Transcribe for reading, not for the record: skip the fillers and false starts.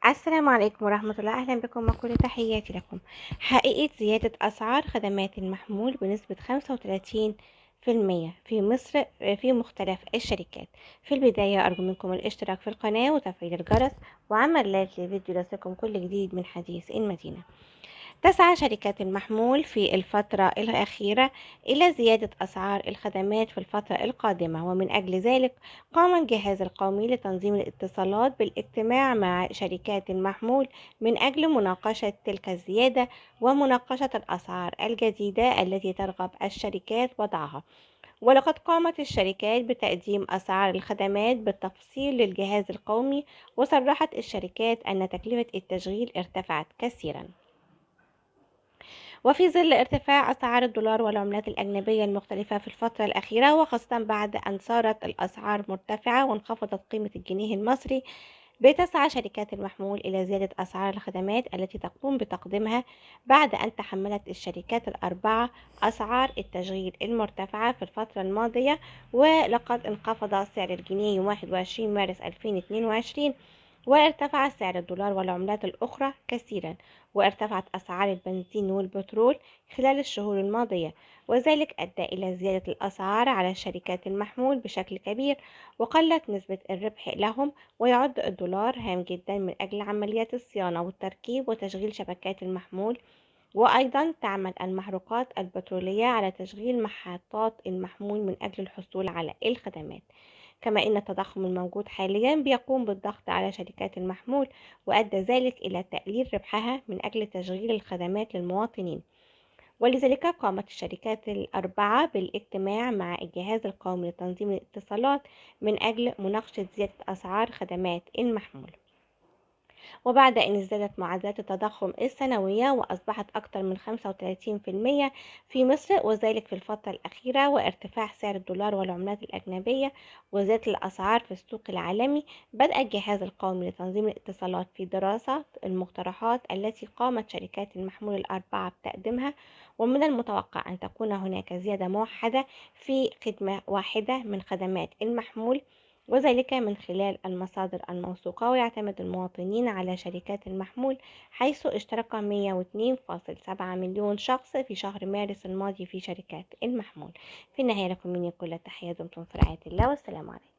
السلام عليكم ورحمة الله، أهلا بكم وكل تحياتي لكم. حقيقة زيادة أسعار خدمات المحمول بنسبة 35% في مصر في مختلف الشركات. في البداية أرجو منكم الاشتراك في القناة وتفعيل الجرس وعمل لايك للفيديو ليصلكم كل جديد من حديث المدينة. تسعى شركات المحمول في الفترة الأخيرة إلى زيادة أسعار الخدمات في الفترة القادمة، ومن أجل ذلك قام الجهاز القومي لتنظيم الاتصالات بالاجتماع مع شركات المحمول من أجل مناقشة تلك الزيادة ومناقشة الأسعار الجديدة التي ترغب الشركات وضعها. ولقد قامت الشركات بتقديم أسعار الخدمات بالتفصيل للجهاز القومي، وصرحت الشركات أن تكلفة التشغيل ارتفعت كثيرا. وفي ظل ارتفاع أسعار الدولار والعملات الأجنبية المختلفة في الفترة الأخيرة، وخاصة بعد أن صارت الأسعار مرتفعة وانخفضت قيمة الجنيه المصري، بتسعى شركات المحمول إلى زيادة أسعار الخدمات التي تقوم بتقديمها بعد أن تحملت الشركات الأربعة أسعار التشغيل المرتفعة في الفترة الماضية. ولقد انخفض سعر الجنيه يوم 21 مارس 2022، وارتفع سعر الدولار والعملات الأخرى كثيرا، وارتفعت أسعار البنزين والبترول خلال الشهور الماضية، وذلك أدى إلى زيادة الأسعار على شركات المحمول بشكل كبير، وقلت نسبة الربح لهم. ويعد الدولار هام جدا من أجل عمليات الصيانة والتركيب وتشغيل شبكات المحمول. وأيضا تعمل المحروقات البترولية على تشغيل محطات المحمول من أجل الحصول على الخدمات. كما إن التضخم الموجود حاليا بيقوم بالضغط على شركات المحمول، وأدى ذلك إلى تقليل ربحها من أجل تشغيل الخدمات للمواطنين. ولذلك قامت الشركات الأربعة بالاجتماع مع الجهاز القومي لتنظيم الاتصالات من أجل مناقشة زيادة أسعار خدمات المحمول. وبعد أن ازدادت معدلات التضخم السنوية وأصبحت أكثر من 35% في مصر، وذلك في الفترة الأخيرة، وارتفاع سعر الدولار والعملات الأجنبية وزيادة الأسعار في السوق العالمي، بدأ الجهاز القومي لتنظيم الاتصالات في دراسة المقترحات التي قامت شركات المحمول الأربعة بتقديمها. ومن المتوقع أن تكون هناك زيادة موحدة في خدمة واحدة من خدمات المحمول، وذلك من خلال المصادر الموثوقة. ويعتمد المواطنين على شركات المحمول، حيث اشترك 102.7 مليون شخص في شهر مارس الماضي في شركات المحمول. في النهاية لكم مني كل التحية، دمتم في رعاية الله، والسلام عليكم.